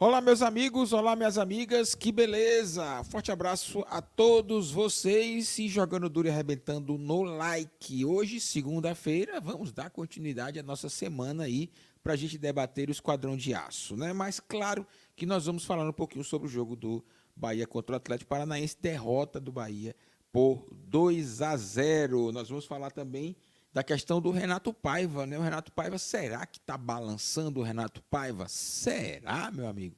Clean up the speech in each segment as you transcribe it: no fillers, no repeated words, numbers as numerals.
Olá, meus amigos, olá, minhas amigas, que beleza! Forte abraço a todos vocês e jogando duro e arrebentando no like. Hoje, segunda-feira, vamos dar continuidade à nossa semana aí para a gente debater o Esquadrão de Aço, né? Mas claro que nós vamos falar um pouquinho sobre o jogo do Bahia contra o Atlético Paranaense, derrota do Bahia por 2-0. Nós vamos falar também da questão do Renato Paiva, né? O Renato Paiva, será que está balançando o Renato Paiva? Será, meu amigo?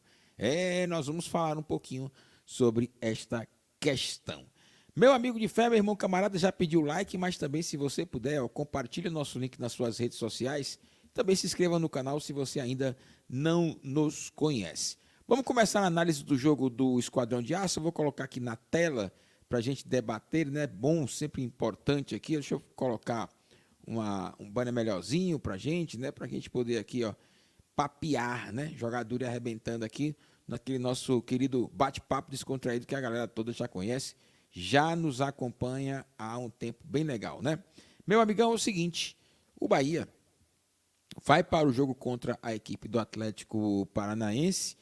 Nós vamos falar um pouquinho sobre esta questão. Meu amigo de fé, meu irmão camarada, já pediu like, mas também, se você puder, compartilhe nosso link nas suas redes sociais. Também se inscreva no canal se você ainda não nos conhece. Vamos começar a análise do jogo do Esquadrão de Aço. Eu vou colocar aqui na tela para a gente debater, né? Bom, sempre importante aqui. Deixa eu colocar um banner melhorzinho pra gente, né? Pra gente poder aqui, ó, papear, né? Jogador arrebentando aqui, naquele nosso querido bate-papo descontraído que a galera toda já conhece, já nos acompanha há um tempo bem legal, né? Meu amigão, é o seguinte, o Bahia vai para o jogo contra a equipe do Atlético Paranaense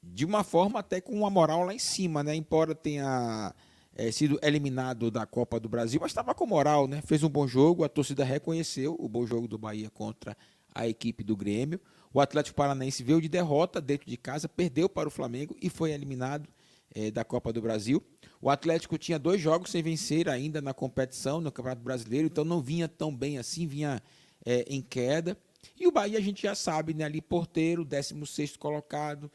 de uma forma até com uma moral lá em cima, né? Embora tenha sido eliminado da Copa do Brasil, mas estava com moral, né? Fez um bom jogo, a torcida reconheceu o bom jogo do Bahia contra a equipe do Grêmio. O Atlético Paranaense veio de derrota dentro de casa, perdeu para o Flamengo e foi eliminado da Copa do Brasil. O Atlético tinha 2 jogos sem vencer ainda na competição, no Campeonato Brasileiro, então não vinha tão bem assim, vinha em queda. E o Bahia, a gente já sabe, né, ali porteiro, 16º colocado,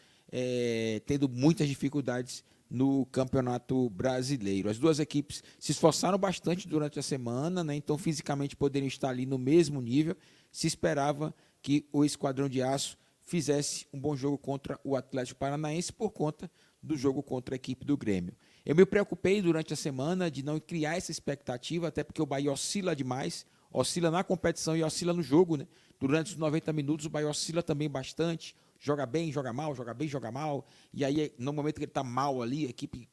tendo muitas dificuldades no Campeonato Brasileiro. As duas equipes se esforçaram bastante durante a semana, né, então fisicamente poderiam estar ali no mesmo nível. Se esperava que o Esquadrão de Aço fizesse um bom jogo contra o Atlético Paranaense por conta do jogo contra a equipe do Grêmio. Eu me preocupei durante a semana de não criar essa expectativa, até porque o Bahia oscila demais, oscila na competição e oscila no jogo, né? Durante os 90 minutos o Bahia oscila também bastante, joga bem, joga mal, joga bem, joga mal, e aí no momento que ele está mal ali, a equipe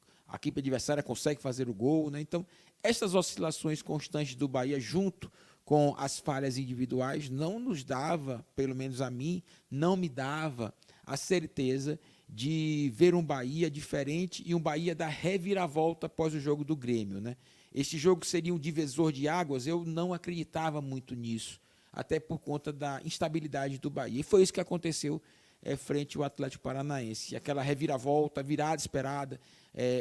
adversária consegue fazer o gol, né? Então, essas oscilações constantes do Bahia junto com as falhas individuais não nos dava, pelo menos a mim, não me dava a certeza de ver um Bahia diferente e um Bahia da reviravolta após o jogo do Grêmio, né? Este jogo seria um divisor de águas, eu não acreditava muito nisso, até por conta da instabilidade do Bahia. E foi isso que aconteceu frente ao Atlético Paranaense. Aquela reviravolta, virada esperada,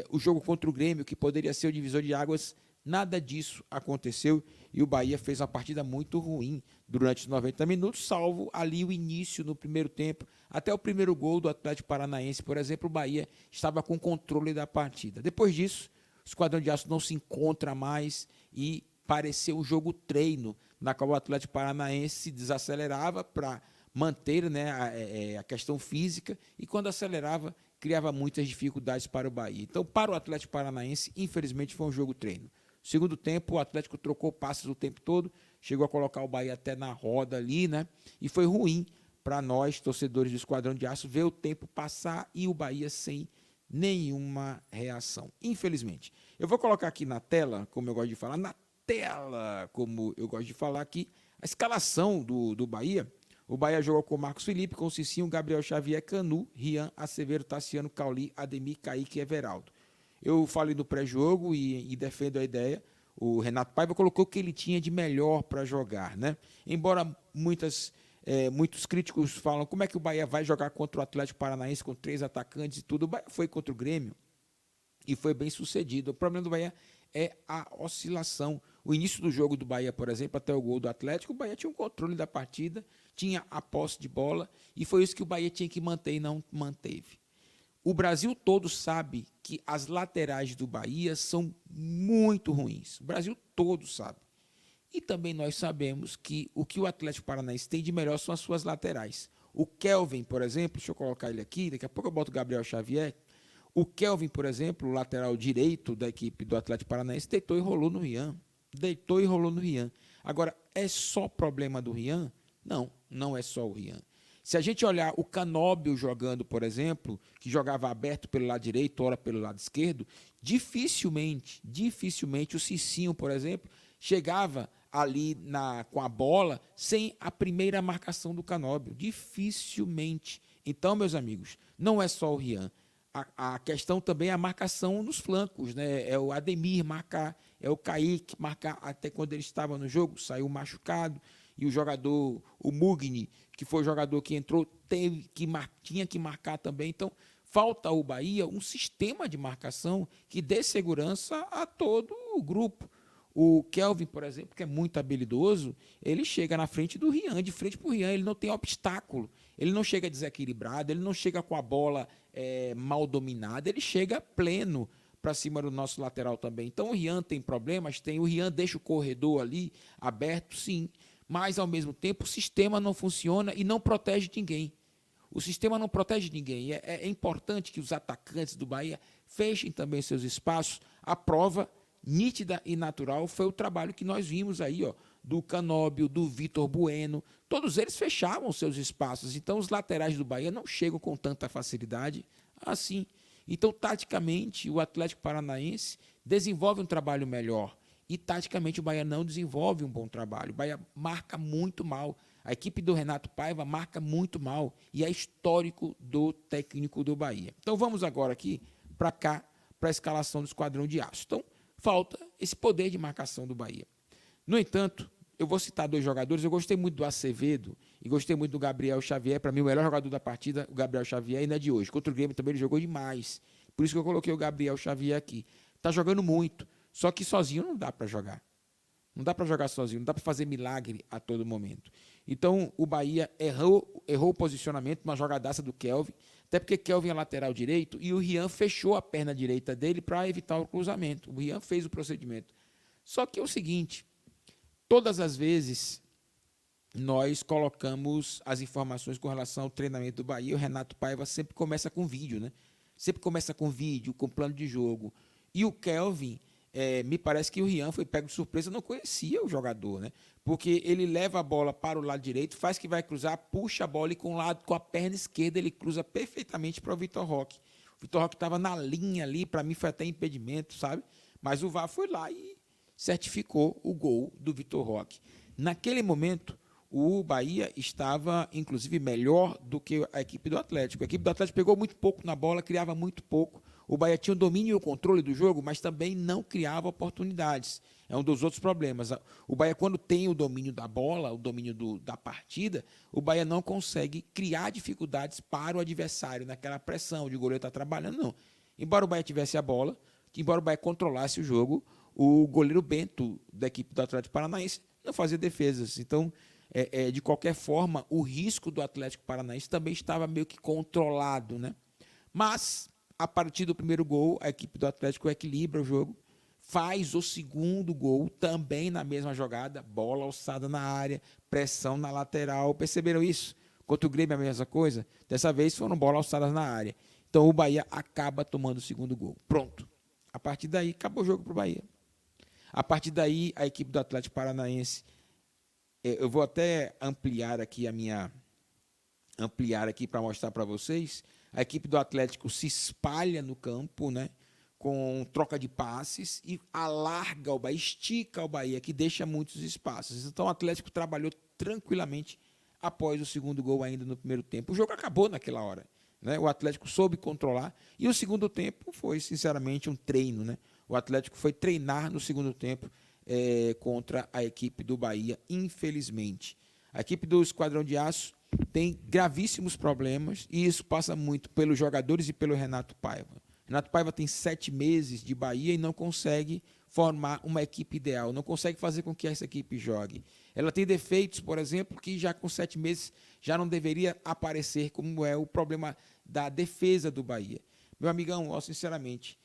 o jogo contra o Grêmio, que poderia ser o divisor de águas, nada disso aconteceu e o Bahia fez uma partida muito ruim durante os 90 minutos, salvo ali o início no primeiro tempo. Até o primeiro gol do Atlético Paranaense, por exemplo, o Bahia estava com controle da partida. Depois disso, o Esquadrão de Aço não se encontra mais e pareceu um jogo treino, na qual o Atlético Paranaense se desacelerava para manter, né, a questão física e quando acelerava, criava muitas dificuldades para o Bahia. Então, para o Atlético Paranaense, infelizmente, foi um jogo treino. Segundo tempo, o Atlético trocou passes o tempo todo, chegou a colocar o Bahia até na roda ali, né? E foi ruim para nós, torcedores do Esquadrão de Aço, ver o tempo passar e o Bahia sem nenhuma reação, infelizmente. Eu vou colocar aqui na tela, como eu gosto de falar, na tela, como eu gosto de falar aqui, a escalação do Bahia. O Bahia jogou com Marcos Felipe, com Cicinho, Gabriel Xavier, Canu, Rian, Acevedo, Tassiano, Cauli, Ademir, Kaique e Everaldo. Eu falei no pré-jogo e defendo a ideia. O Renato Paiva colocou o que ele tinha de melhor para jogar, né? Embora muitos críticos falam como é que o Bahia vai jogar contra o Atlético Paranaense com 3 atacantes e tudo. O Bahia foi contra o Grêmio e foi bem sucedido. O problema do Bahia é a oscilação. O início do jogo do Bahia, por exemplo, até o gol do Atlético, o Bahia tinha um controle da partida, tinha a posse de bola e foi isso que o Bahia tinha que manter e não manteve. O Brasil todo sabe que as laterais do Bahia são muito ruins. O Brasil todo sabe. E também nós sabemos que o Atlético Paranaense tem de melhor são as suas laterais. O Kelvin, por exemplo, deixa eu colocar ele aqui, daqui a pouco eu boto o Gabriel Xavier. O Kelvin, por exemplo, o lateral direito da equipe do Atlético Paranaense, deitou e rolou no Rian. Deitou e rolou no Rian. Agora, é só problema do Rian? Não, não é só o Rian. Se a gente olhar o Canóbio jogando, por exemplo, que jogava aberto pelo lado direito, ora pelo lado esquerdo, dificilmente o Cicinho, por exemplo, chegava ali com a bola sem a primeira marcação do Canóbio. Dificilmente Então, meus amigos, não é só o Rian. A questão também é a marcação nos flancos, né? É o Ademir marcar, é o Kaique marcar, até quando ele estava no jogo, saiu machucado, e o jogador, o Mugni, que foi o jogador que entrou, tinha que marcar também. Então, falta ao Bahia um sistema de marcação que dê segurança a todo o grupo. O Kelvin, por exemplo, que é muito habilidoso, ele chega na frente do Rian, de frente para o Rian, ele não tem obstáculo, ele não chega desequilibrado, ele não chega com a bola mal dominada, ele chega pleno para cima do nosso lateral também. Então o Rian tem problemas, o Rian deixa o corredor ali aberto, sim, mas ao mesmo tempo o sistema não funciona e não protege ninguém. O sistema não protege ninguém. É importante que os atacantes do Bahia fechem também seus espaços. A prova nítida e natural foi o trabalho que nós vimos aí, ó, do Canóbio, do Vitor Bueno. Todos eles fechavam seus espaços. Então, os laterais do Bahia não chegam com tanta facilidade assim. Então, taticamente, o Atlético Paranaense desenvolve um trabalho melhor. E, taticamente, o Bahia não desenvolve um bom trabalho. O Bahia marca muito mal. A equipe do Renato Paiva marca muito mal. E é histórico do técnico do Bahia. Então, vamos agora aqui para cá, para a escalação do Esquadrão de Aço. Então, falta esse poder de marcação do Bahia. No entanto, eu vou citar dois jogadores. Eu gostei muito do Acevedo e gostei muito do Gabriel Xavier. Para mim, o melhor jogador da partida, o Gabriel Xavier, e não é de hoje. Contra o Grêmio também ele jogou demais. Por isso que eu coloquei o Gabriel Xavier aqui. Está jogando muito. Só que sozinho não dá para jogar. Não dá para jogar sozinho, não dá para fazer milagre a todo momento. Então, o Bahia errou o posicionamento, uma jogadaça do Kelvin, até porque Kelvin é lateral direito e o Rian fechou a perna direita dele para evitar o cruzamento. O Rian fez o procedimento. Só que é o seguinte, todas as vezes nós colocamos as informações com relação ao treinamento do Bahia, o Renato Paiva sempre começa com vídeo, né? Sempre começa com vídeo, com plano de jogo. E o Kelvin, me parece que o Rian foi pego de surpresa, não conhecia o jogador, né? Porque ele leva a bola para o lado direito, faz que vai cruzar, puxa a bola e com a perna esquerda ele cruza perfeitamente para o Vitor Roque. O Vitor Roque estava na linha ali, para mim foi até impedimento, sabe? Mas o VAR foi lá e certificou o gol do Vitor Roque. Naquele momento, o Bahia estava, inclusive, melhor do que a equipe do Atlético. A equipe do Atlético pegou muito pouco na bola, criava muito pouco. O Bahia tinha o domínio e o controle do jogo, mas também não criava oportunidades. É um dos outros problemas. O Bahia, quando tem o domínio da bola, o domínio da partida, o Bahia não consegue criar dificuldades para o adversário, naquela pressão de o goleiro estar trabalhando, não. Embora o Bahia tivesse a bola, embora o Bahia controlasse o jogo, o goleiro Bento, da equipe do Atlético Paranaense, não fazia defesas. Então, de qualquer forma, o risco do Atlético Paranaense também estava meio que controlado, né? Mas, a partir do primeiro gol, a equipe do Atlético equilibra o jogo, faz o segundo gol, também na mesma jogada, bola alçada na área, pressão na lateral. Perceberam isso? Contra o Grêmio, a mesma coisa. Dessa vez foram bolas alçadas na área. Então, o Bahia acaba tomando o segundo gol. Pronto. A partir daí, acabou o jogo para o Bahia. A partir daí, a equipe do Atlético Paranaense, eu vou até ampliar aqui para mostrar para vocês. A equipe do Atlético se espalha no campo, né, com troca de passes e alarga o Bahia, estica o Bahia, que deixa muitos espaços. Então o Atlético trabalhou tranquilamente após o segundo gol ainda no primeiro tempo. O jogo acabou naquela hora, né? O Atlético soube controlar e o segundo tempo foi, sinceramente, um treino, né? O Atlético foi treinar no segundo tempo contra a equipe do Bahia, infelizmente. A equipe do Esquadrão de Aço tem gravíssimos problemas e isso passa muito pelos jogadores e pelo Renato Paiva. Renato Paiva tem 7 meses de Bahia e não consegue formar uma equipe ideal, não consegue fazer com que essa equipe jogue. Ela tem defeitos, por exemplo, que já com 7 meses já não deveria aparecer, como é o problema da defesa do Bahia. Meu amigão, sinceramente,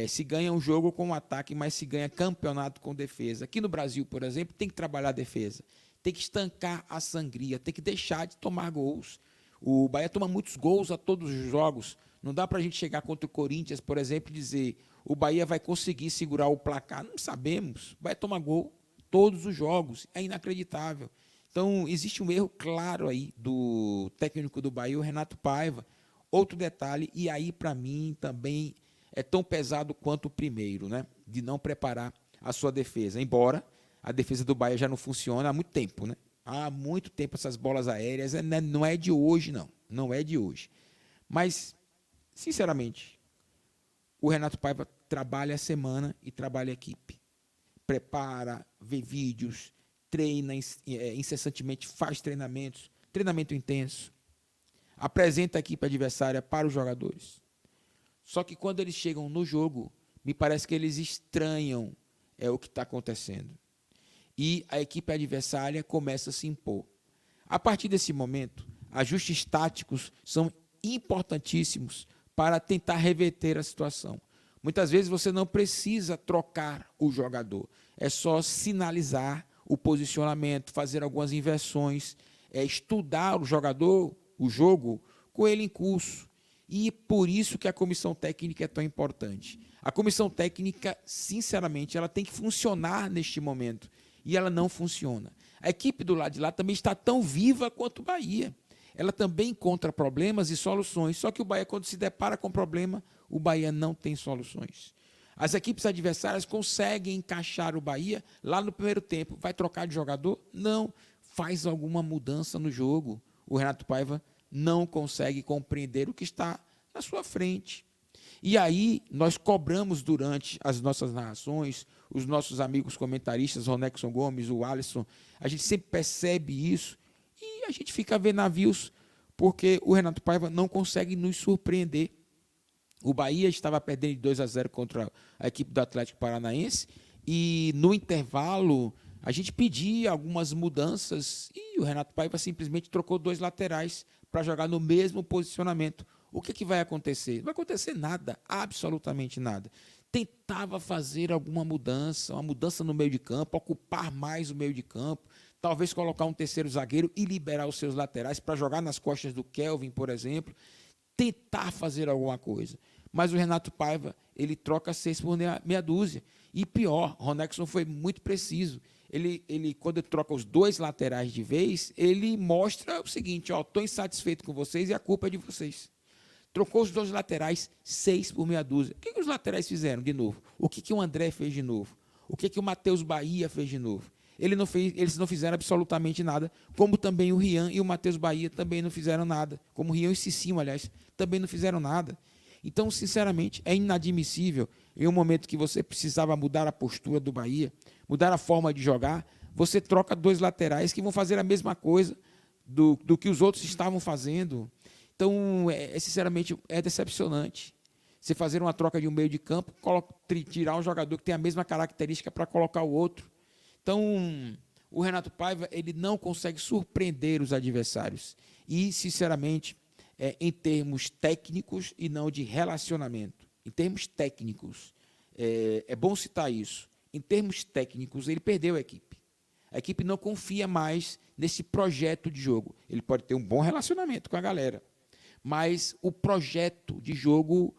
se ganha um jogo com um ataque, mas se ganha campeonato com defesa. Aqui no Brasil, por exemplo, tem que trabalhar a defesa. Tem que estancar a sangria, tem que deixar de tomar gols. O Bahia toma muitos gols a todos os jogos. Não dá para a gente chegar contra o Corinthians, por exemplo, e dizer o Bahia vai conseguir segurar o placar. Não sabemos. O Bahia toma gol todos os jogos. É inacreditável. Então, existe um erro claro aí do técnico do Bahia, o Renato Paiva. Outro detalhe, e aí para mim também é tão pesado quanto o primeiro, né? De não preparar a sua defesa. Embora a defesa do Bahia já não funciona há muito tempo, né? Há muito tempo essas bolas aéreas, não é de hoje, não. não é de hoje. Mas, sinceramente, o Renato Paiva trabalha a semana e trabalha a equipe. Prepara, vê vídeos, treina incessantemente, faz treinamentos, treinamento intenso, apresenta a equipe adversária para os jogadores. Só que quando eles chegam no jogo, me parece que eles estranham o que está acontecendo. E a equipe adversária começa a se impor. A partir desse momento, ajustes táticos são importantíssimos para tentar reverter a situação. Muitas vezes você não precisa trocar o jogador, é só sinalizar o posicionamento, fazer algumas inversões, estudar o jogador, o jogo, com ele em curso. E por isso que a comissão técnica é tão importante. A comissão técnica, sinceramente, ela tem que funcionar neste momento. E ela não funciona. A equipe do lado de lá também está tão viva quanto o Bahia. Ela também encontra problemas e soluções. Só que o Bahia, quando se depara com problema, o Bahia não tem soluções. As equipes adversárias conseguem encaixar o Bahia lá no primeiro tempo. Vai trocar de jogador? Não. Faz alguma mudança no jogo. O Renato Paiva não consegue compreender o que está na sua frente. E aí, nós cobramos durante as nossas narrações, os nossos amigos comentaristas, Ronexon Gomes, o Alisson, a gente sempre percebe isso e a gente fica a ver navios porque o Renato Paiva não consegue nos surpreender. O Bahia estava perdendo de 2-0 contra a equipe do Atlético Paranaense e no intervalo a gente pedia algumas mudanças e o Renato Paiva simplesmente trocou 2 laterais para jogar no mesmo posicionamento. O que vai acontecer? Não vai acontecer nada, absolutamente nada. Tentava fazer alguma mudança, uma mudança no meio de campo, ocupar mais o meio de campo, talvez colocar um terceiro zagueiro e liberar os seus laterais para jogar nas costas do Kelvin, por exemplo, tentar fazer alguma coisa. Mas o Renato Paiva, ele troca 6 por meia dúzia. E pior, Ronexon foi muito preciso. Quando ele troca os 2 laterais de vez, ele mostra o seguinte, estou insatisfeito com vocês e a culpa é de vocês. Trocou os 2 laterais, 6 por meia dúzia. O que os laterais fizeram de novo? O que o André fez de novo? O que o Matheus Bahia fez de novo? Eles não fizeram absolutamente nada, como também o Rian e o Matheus Bahia também não fizeram nada. Como o Rian e o Cicinho, aliás, também não fizeram nada. Então, sinceramente, é inadmissível, em um momento que você precisava mudar a postura do Bahia, mudar a forma de jogar, você troca 2 laterais que vão fazer a mesma coisa do que os outros estavam fazendo. Então, sinceramente, é decepcionante. Você fazer uma troca de um meio de campo, tirar um jogador que tem a mesma característica para colocar o outro. Então, o Renato Paiva ele não consegue surpreender os adversários. E, sinceramente, em termos técnicos e não de relacionamento. Em termos técnicos, é bom citar isso. Em termos técnicos, ele perdeu a equipe. A equipe não confia mais nesse projeto de jogo. Ele pode ter um bom relacionamento com a galera, mas o projeto de jogo,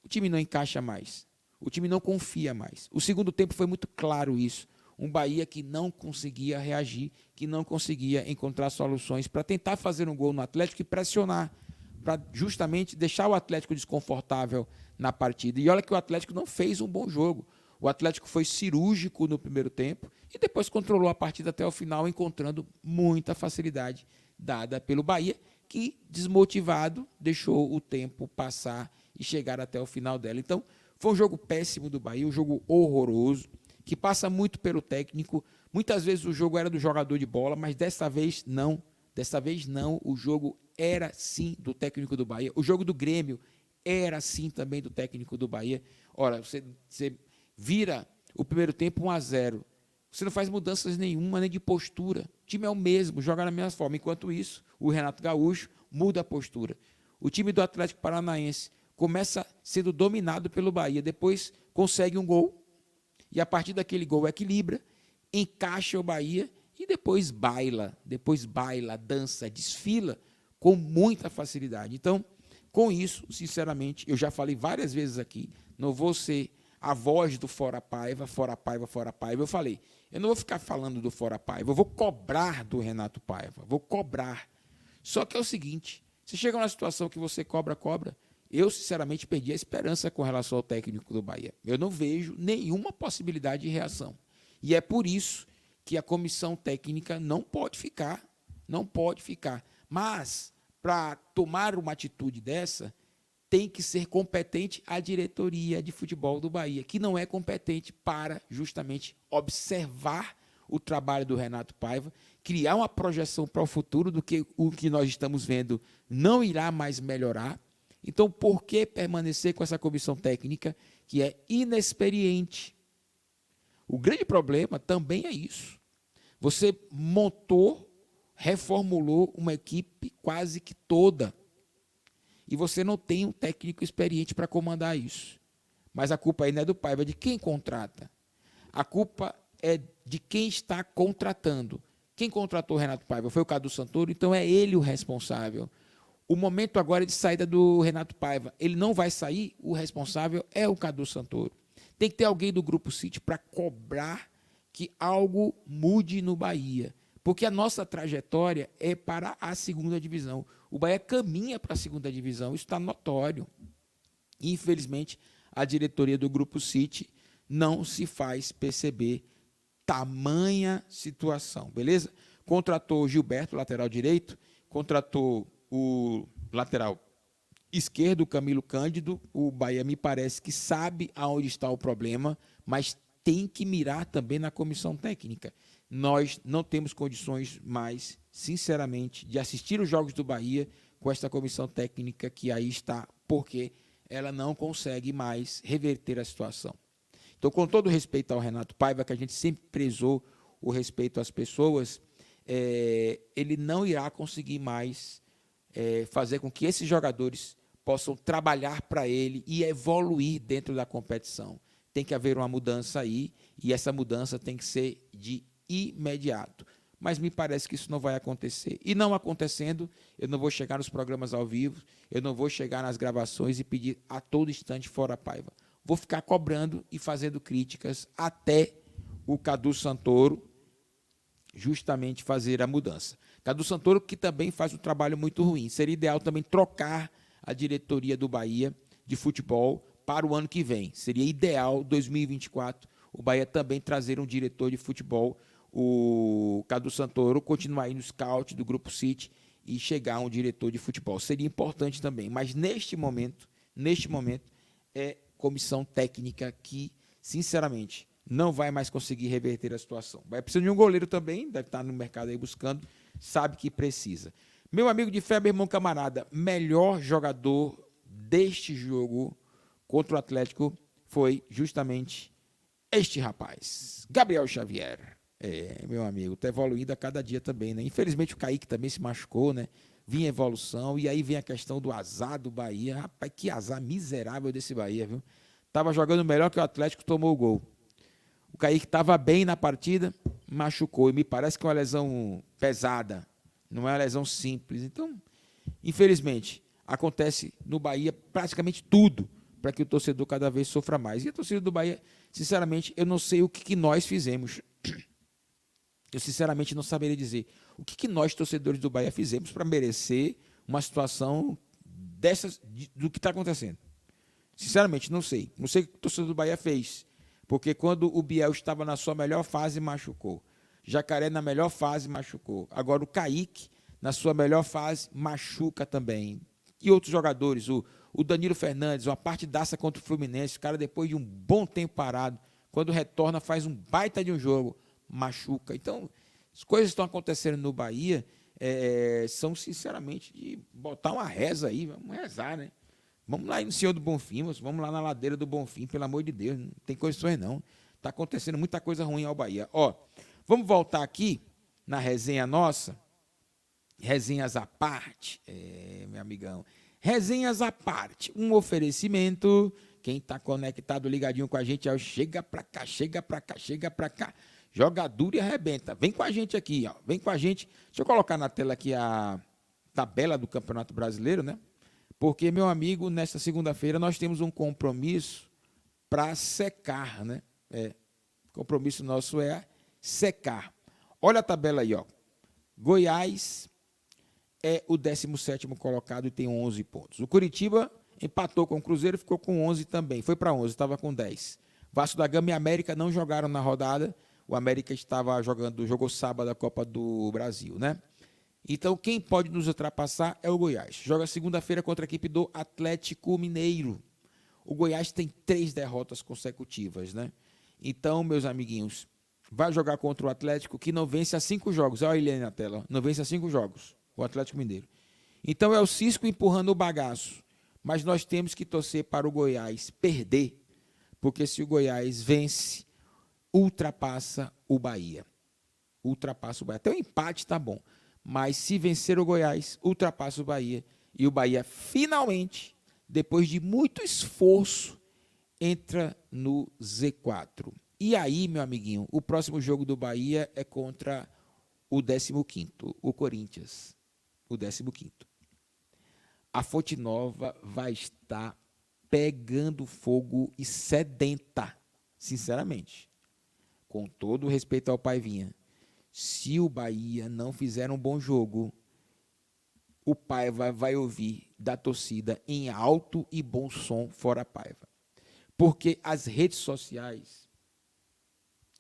o time não encaixa mais. O time não confia mais. O segundo tempo foi muito claro isso. Um Bahia que não conseguia reagir, que não conseguia encontrar soluções para tentar fazer um gol no Atlético e pressionar, para justamente deixar o Atlético desconfortável na partida. E olha que o Atlético não fez um bom jogo. O Atlético foi cirúrgico no primeiro tempo e depois controlou a partida até o final, encontrando muita facilidade dada pelo Bahia, que, desmotivado, deixou o tempo passar e chegar até o final dela. Então, foi um jogo péssimo do Bahia, um jogo horroroso, que passa muito pelo técnico. Muitas vezes o jogo era do jogador de bola, mas dessa vez não. Dessa vez não, o jogo era sim do técnico do Bahia. O jogo do Grêmio era sim também do técnico do Bahia. Ora, você vira o primeiro tempo 1-0. Você não faz mudanças nenhuma, nem de postura. O time é o mesmo, joga da mesma forma. Enquanto isso, o Renato Gaúcho muda a postura. O time do Atlético Paranaense começa sendo dominado pelo Bahia, depois consegue um gol, e a partir daquele gol equilibra, encaixa o Bahia e depois baila, dança, desfila com muita facilidade. Então, com isso, sinceramente, eu já falei várias vezes aqui, não vou ser a voz do Fora Paiva, Fora Paiva, Fora Paiva. Eu falei, eu não vou ficar falando do Fora Paiva, eu vou cobrar do Renato Paiva, vou cobrar. Só que é o seguinte, você chega numa situação que você cobra, eu, sinceramente, perdi a esperança com relação ao técnico do Bahia. Eu não vejo nenhuma possibilidade de reação. E é por isso que a comissão técnica não pode ficar. Mas para tomar uma atitude dessa, tem que ser competente a diretoria de futebol do Bahia, que não é competente para justamente observar o trabalho do Renato Paiva, criar uma projeção para o futuro do que o que nós estamos vendo não irá mais melhorar. Então, por que permanecer com essa comissão técnica que é inexperiente? O grande problema também é isso. Você montou, reformulou uma equipe quase que toda e você não tem um técnico experiente para comandar isso. Mas a culpa aí não é do Paiva, é de quem contrata. A culpa é de quem está contratando. Quem contratou o Renato Paiva foi o Cadu Santoro, então é ele o responsável. O momento agora é de saída do Renato Paiva. Ele não vai sair, o responsável é o Cadu Santoro. Tem que ter alguém do Grupo City para cobrar que algo mude no Bahia. Porque a nossa trajetória é para a segunda divisão. O Bahia caminha para a segunda divisão, isso está notório. Infelizmente, a diretoria do Grupo City não se faz perceber tamanha situação, beleza? Contratou o Gilberto, lateral direito, contratou o lateral esquerdo, o Camilo Cândido. O Bahia me parece que sabe aonde está o problema, mas tem que mirar também na comissão técnica. Nós não temos condições mais, sinceramente, de assistir os jogos do Bahia com esta comissão técnica que aí está, porque ela não consegue mais reverter a situação. Então, com todo respeito ao Renato Paiva, que a gente sempre prezou o respeito às pessoas, ele não irá conseguir mais fazer com que esses jogadores possam trabalhar para ele e evoluir dentro da competição. Tem que haver uma mudança aí, e essa mudança tem que ser de imediato. Mas me parece que isso não vai acontecer. E não acontecendo, eu não vou chegar nos programas ao vivo, eu não vou chegar nas gravações e pedir a todo instante fora Paiva. Vou ficar cobrando e fazendo críticas até o Cadu Santoro justamente fazer a mudança. Cadu Santoro, que também faz um trabalho muito ruim. Seria ideal também trocar a diretoria do Bahia de futebol para o ano que vem. Seria ideal, 2024, o Bahia também trazer um diretor de futebol, o Cadu Santoro, continuar aí no scout do Grupo City e chegar a um diretor de futebol. Seria importante também, mas neste momento, é comissão técnica que, sinceramente, não vai mais conseguir reverter a situação. Vai precisar de um goleiro também, deve estar no mercado aí buscando, sabe que precisa. Meu amigo de fé, meu irmão camarada, melhor jogador deste jogo contra o Atlético foi justamente este rapaz, Gabriel Xavier. Meu amigo, está evoluindo a cada dia também, né? Infelizmente o Kaique também se machucou, né? Vinha evolução, e aí vem a questão do azar do Bahia. Rapaz, que azar miserável desse Bahia, viu? Tava jogando melhor que o Atlético, tomou o gol. O Kaique estava bem na partida, machucou, e me parece que é uma lesão pesada, não é uma lesão simples. Então, infelizmente, acontece no Bahia praticamente tudo para que o torcedor cada vez sofra mais. E a torcida do Bahia, sinceramente, eu não sei o que nós fizemos. Eu, sinceramente, não saberia dizer o que nós, torcedores do Bahia, fizemos para merecer uma situação dessas, do que está acontecendo. Sinceramente, não sei. Não sei o que o torcedor do Bahia fez. Porque quando o Biel estava na sua melhor fase, machucou. Jacaré, na melhor fase, machucou. Agora, o Kaique, na sua melhor fase, machuca também. E outros jogadores, o Danilo Fernandes, uma partidaça contra o Fluminense, o cara, depois de um bom tempo parado, quando retorna, faz um baita de um jogo, machuca. Então, as coisas que estão acontecendo no Bahia são, sinceramente, de botar uma reza aí, vamos rezar, né? Vamos lá no Senhor do Bonfim, vamos lá na ladeira do Bonfim, pelo amor de Deus, não tem condições não. Está acontecendo muita coisa ruim ao Bahia. Ó, vamos voltar aqui na resenha nossa, resenhas à parte, meu amigão. Resenhas à parte, um oferecimento, quem está conectado, ligadinho com a gente, chega para cá, chega para cá, chega para cá. Joga duro e arrebenta. Vem com a gente aqui, ó. Vem com a gente. Deixa eu colocar na tela aqui a tabela do Campeonato Brasileiro, né? Porque, meu amigo, nesta segunda-feira nós temos um compromisso para secar, né? O compromisso nosso é secar. Olha a tabela aí, ó. Goiás é o 17º colocado e tem 11 pontos. O Curitiba empatou com o Cruzeiro, ficou com 11 também. Foi para 11, estava com 10. Vasco da Gama e América não jogaram na rodada. O América jogou sábado a Copa do Brasil, né? Então, quem pode nos ultrapassar é o Goiás. Joga segunda-feira contra a equipe do Atlético Mineiro. O Goiás tem 3 derrotas consecutivas, né? Então, meus amiguinhos, vai jogar contra o Atlético que não vence há 5 jogos. Olha ele aí na tela. Não vence há 5 jogos, o Atlético Mineiro. Então, é o Cisco empurrando o bagaço. Mas nós temos que torcer para o Goiás perder, porque se o Goiás vence, ultrapassa o Bahia. Ultrapassa o Bahia. Até o empate tá bom. Mas se vencer o Goiás, ultrapassa o Bahia. E o Bahia finalmente, depois de muito esforço, entra no Z4. E aí, meu amiguinho, o próximo jogo do Bahia é contra o 15º, o Corinthians. O 15º. A Fonte Nova vai estar pegando fogo e sedenta, sinceramente. Com todo o respeito ao Paivinha. Se o Bahia não fizer um bom jogo, o Paiva vai ouvir da torcida em alto e bom som fora Paiva. Porque as redes sociais,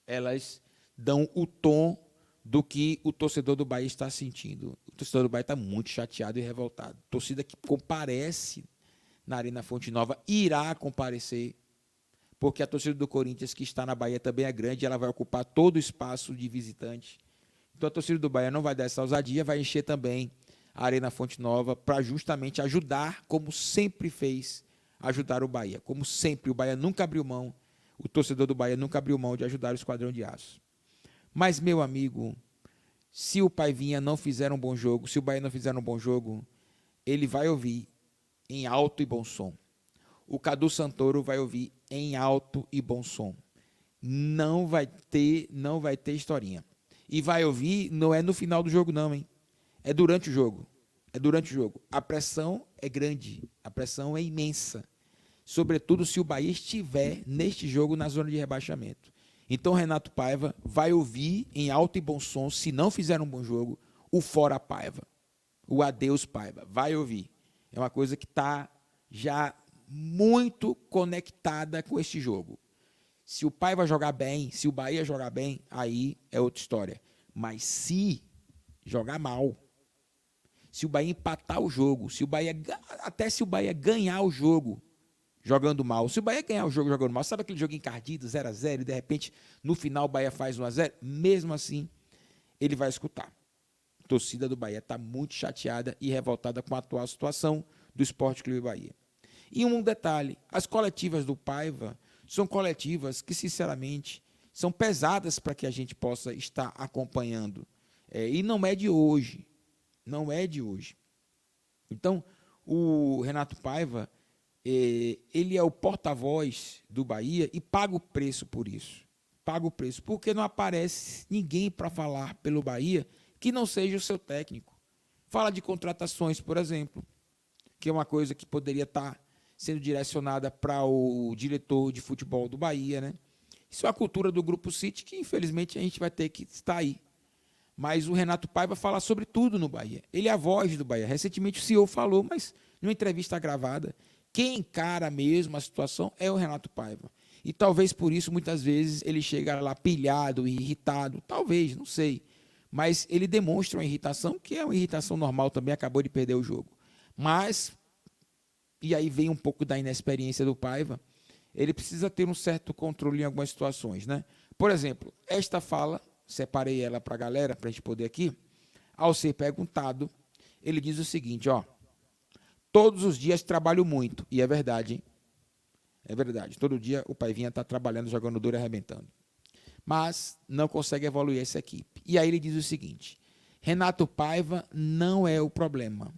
elas dão o tom do que o torcedor do Bahia está sentindo. O torcedor do Bahia está muito chateado e revoltado. A torcida que comparece na Arena Fonte Nova irá comparecer, porque a torcida do Corinthians, que está na Bahia, também é grande, ela vai ocupar todo o espaço de visitante. Então a torcida do Bahia não vai dar essa ousadia, vai encher também a Arena Fonte Nova para justamente ajudar, como sempre fez, ajudar o Bahia. Como sempre, o Bahia nunca abriu mão, o torcedor do Bahia nunca abriu mão de ajudar o Esquadrão de Aço. Mas, meu amigo, se o Paivinha não fizer um bom jogo, se o Bahia não fizer um bom jogo, ele vai ouvir em alto e bom som. O Cadu Santoro vai ouvir em alto e bom som. Não vai ter historinha. E vai ouvir, não é no final do jogo não, hein? É durante o jogo. É durante o jogo. A pressão é grande, a pressão é imensa. Sobretudo se o Bahia estiver neste jogo na zona de rebaixamento. Então, Renato Paiva vai ouvir em alto e bom som, se não fizer um bom jogo, o fora Paiva, o adeus Paiva, vai ouvir. É uma coisa que está já muito conectada com este jogo. Se o Paiva jogar bem, se o Bahia jogar bem, aí é outra história. Mas se jogar mal, se o Bahia empatar o jogo, até se o Bahia ganhar o jogo, jogando mal. Se o Bahia ganhar o jogo jogando mal, sabe aquele jogo encardido, 0-0, e de repente, no final, o Bahia faz 1-0? Mesmo assim, ele vai escutar. A torcida do Bahia está muito chateada e revoltada com a atual situação do Sport Clube Bahia. E um detalhe, as coletivas do Paiva são coletivas que, sinceramente, são pesadas para que a gente possa estar acompanhando. E não é de hoje. Não é de hoje. Então, o Renato Paiva, ele é o porta-voz do Bahia e paga o preço por isso. Paga o preço, porque não aparece ninguém para falar pelo Bahia que não seja o seu técnico. Fala de contratações, por exemplo, que é uma coisa que poderia estar sendo direcionada para o diretor de futebol do Bahia, né? Isso é a cultura do Grupo City, que infelizmente a gente vai ter que estar aí. Mas o Renato Paiva fala sobre tudo no Bahia. Ele é a voz do Bahia. Recentemente o CEO falou, mas numa entrevista gravada, quem encara mesmo a situação é o Renato Paiva. E talvez por isso, muitas vezes, ele chega lá pilhado e irritado. Talvez, não sei. Mas ele demonstra uma irritação, que é uma irritação normal também, acabou de perder o jogo. Mas, e aí vem um pouco da inexperiência do Paiva, ele precisa ter um certo controle em algumas situações, né? Por exemplo, esta fala, separei ela para a galera, para a gente poder aqui, ao ser perguntado, ele diz o seguinte, ó, todos os dias trabalho muito, e é verdade, hein? É verdade, todo dia o Paivinha está trabalhando, jogando duro e arrebentando. Mas não consegue evoluir essa equipe. E aí ele diz o seguinte, Renato Paiva não é o problema.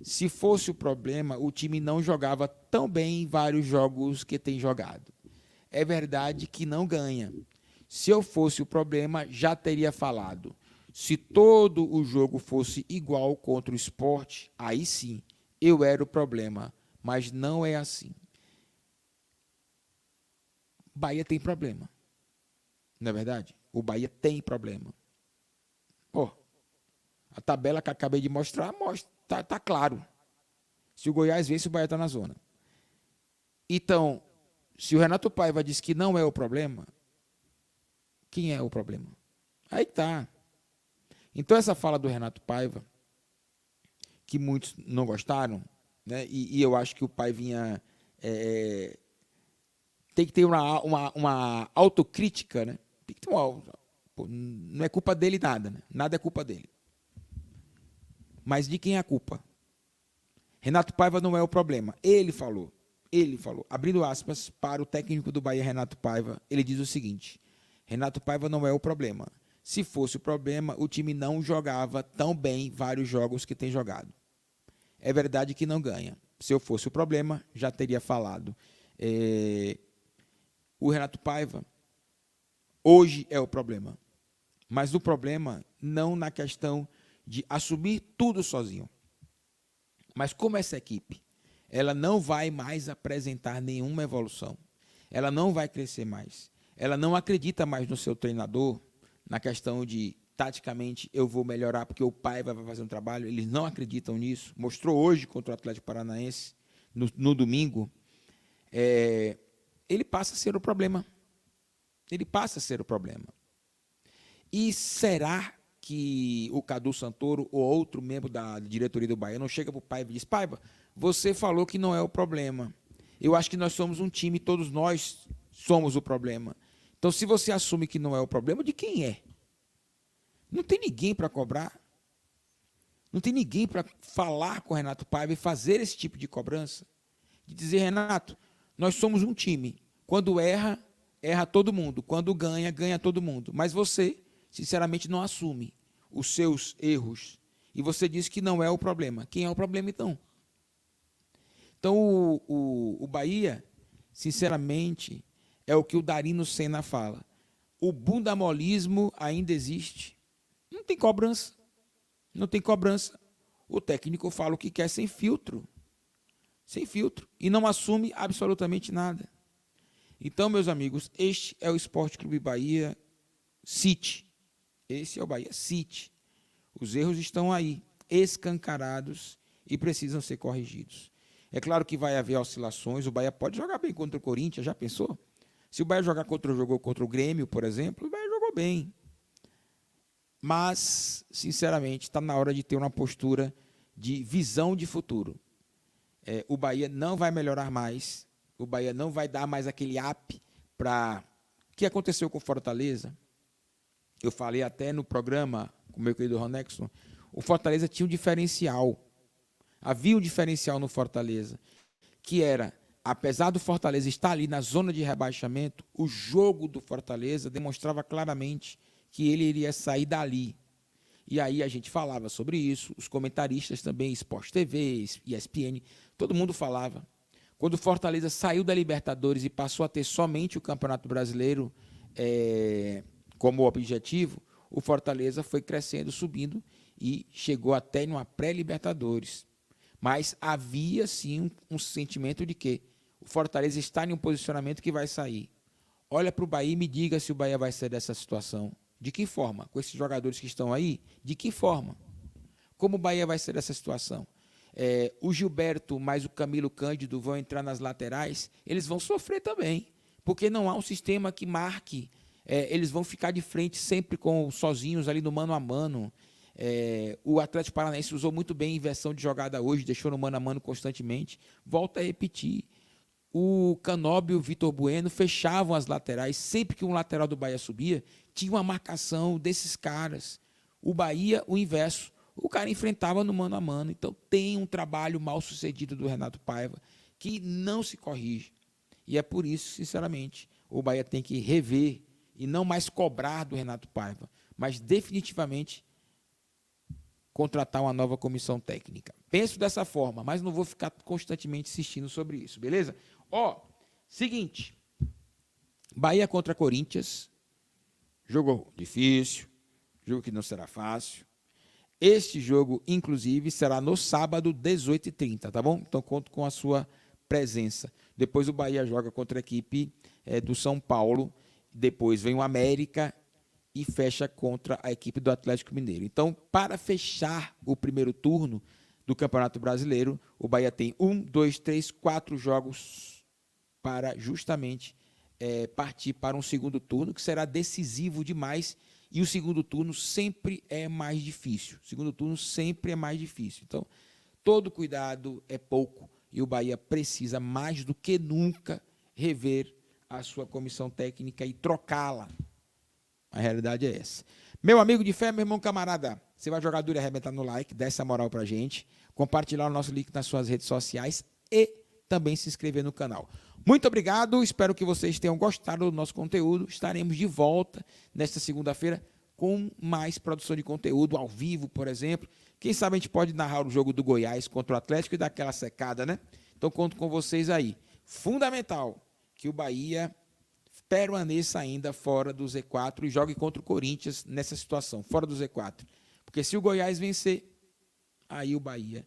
Se fosse o problema, o time não jogava tão bem em vários jogos que tem jogado. É verdade que não ganha. Se eu fosse o problema, já teria falado. Se todo o jogo fosse igual contra o Sport, aí sim, eu era o problema. Mas não é assim. Bahia tem problema. Não é verdade? O Bahia tem problema. Pô, a tabela que acabei de mostrar, tá claro. Se o Goiás vence, o Bahia está na zona. Então, se o Renato Paiva diz que não é o problema, quem é o problema? Aí tá. Então, essa fala do Renato Paiva, que muitos não gostaram, né? E eu acho que o pai vinha... tem que ter uma autocrítica, né? Tem que ter pô, não é culpa dele nada, né? Nada é culpa dele. Mas de quem é a culpa? Renato Paiva não é o problema. Ele falou, abrindo aspas para o técnico do Bahia, Renato Paiva, ele diz o seguinte: Renato Paiva não é o problema. Se fosse o problema, o time não jogava tão bem vários jogos que tem jogado. É verdade que não ganha. Se eu fosse o problema, já teria falado. O Renato Paiva hoje é o problema. Mas o problema não na questão de assumir tudo sozinho. Mas como essa equipe, ela não vai mais apresentar nenhuma evolução, ela não vai crescer mais, ela não acredita mais no seu treinador, na questão de, taticamente, eu vou melhorar porque o Paiva vai fazer um trabalho, eles não acreditam nisso. Mostrou hoje contra o Atlético Paranaense, no domingo, ele passa a ser o problema. Ele passa a ser o problema. E será que o Cadu Santoro ou outro membro da diretoria do Bahia não chega para o Paiva e diz: Paiva, você falou que não é o problema. Eu acho que nós somos um time, todos nós somos o problema. Então, se você assume que não é o problema, de quem é? Não tem ninguém para cobrar. Não tem ninguém para falar com o Renato Paiva e fazer esse tipo de cobrança. De dizer: Renato, nós somos um time. Quando erra, erra todo mundo. Quando ganha, ganha todo mundo. Mas você, sinceramente, não assume os seus erros. E você diz que não é o problema. Quem é o problema, então? Então, o Bahia, sinceramente, é o que o Darino Senna fala. O bundamolismo ainda existe. Não tem cobrança. Não tem cobrança. O técnico fala o que quer sem filtro. Sem filtro. E não assume absolutamente nada. Então, meus amigos, este é o Esporte Clube Bahia City. Esse é o Bahia City. Os erros estão aí, escancarados e precisam ser corrigidos. É claro que vai haver oscilações. O Bahia pode jogar bem contra o Corinthians, já pensou? Se o Bahia jogou contra o Grêmio, por exemplo, o Bahia jogou bem. Mas, sinceramente, está na hora de ter uma postura de visão de futuro. O Bahia não vai melhorar mais. O Bahia não vai dar mais aquele up para... O que aconteceu com o Fortaleza? Eu falei até no programa com o meu querido Ronexon. O Fortaleza tinha um diferencial. Havia um diferencial no Fortaleza, que era, apesar do Fortaleza estar ali na zona de rebaixamento, o jogo do Fortaleza demonstrava claramente que ele iria sair dali. E aí a gente falava sobre isso, os comentaristas também, Sport TV, ESPN, todo mundo falava. Quando o Fortaleza saiu da Libertadores e passou a ter somente o Campeonato Brasileiro como objetivo, o Fortaleza foi crescendo, subindo e chegou até numa pré-Libertadores. Mas havia, sim, um sentimento de que o Fortaleza está em um posicionamento que vai sair. Olha para o Bahia e me diga se o Bahia vai sair dessa situação. De que forma? Com esses jogadores que estão aí, de que forma? Como o Bahia vai sair dessa situação? O Gilberto mais o Camilo Cândido vão entrar nas laterais, eles vão sofrer também, porque não há um sistema que marque. Eles vão ficar de frente sempre sozinhos ali no mano a mano. O Atlético Paranaense usou muito bem a inversão de jogada hoje, deixou no mano a mano constantemente. Volta a repetir. O Canóbio e o Vitor Bueno fechavam as laterais. Sempre que um lateral do Bahia subia, tinha uma marcação desses caras. O Bahia, o inverso. O cara enfrentava no mano a mano. Então, tem um trabalho mal sucedido do Renato Paiva que não se corrige. E é por isso, sinceramente, o Bahia tem que rever e não mais cobrar do Renato Paiva, mas definitivamente contratar uma nova comissão técnica. Penso dessa forma, mas não vou ficar constantemente insistindo sobre isso, beleza? Seguinte, Bahia contra Corinthians, jogo difícil, jogo que não será fácil. Este jogo, inclusive, será no sábado, 18h30, tá bom? Então, conto com a sua presença. Depois o Bahia joga contra a equipe do São Paulo, depois vem o América e fecha contra a equipe do Atlético Mineiro. Então, para fechar o primeiro turno do Campeonato Brasileiro, o Bahia tem 4 jogos para justamente partir para um segundo turno, que será decisivo demais, e o segundo turno sempre é mais difícil. O segundo turno sempre é mais difícil. Então, todo cuidado é pouco e o Bahia precisa mais do que nunca rever a sua comissão técnica e trocá-la. A realidade é essa. Meu amigo de fé, meu irmão camarada, você vai jogar duro e arrebentar no like, dá essa moral pra gente, compartilhar o nosso link nas suas redes sociais e também se inscrever no canal. Muito obrigado, espero que vocês tenham gostado do nosso conteúdo. Estaremos de volta nesta segunda-feira com mais produção de conteúdo ao vivo, por exemplo. Quem sabe a gente pode narrar o jogo do Goiás contra o Atlético e dar aquela secada, né? Então conto com vocês aí. Fundamental que o Bahia permaneça ainda fora do Z4 e jogue contra o Corinthians nessa situação, fora do Z4. Porque se o Goiás vencer, aí o Bahia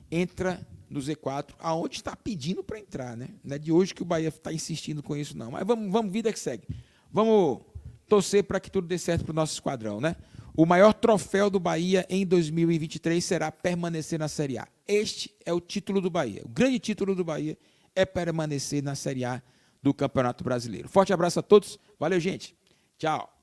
entra no Z4, aonde está pedindo para entrar, né? Não é de hoje que o Bahia está insistindo com isso, não. Mas vamos, vida que segue. Vamos torcer para que tudo dê certo para o nosso esquadrão, né? O maior troféu do Bahia em 2023 será permanecer na Série A. Este é o título do Bahia. O grande título do Bahia é permanecer na Série A do Campeonato Brasileiro. Forte abraço a todos. Valeu, gente. Tchau.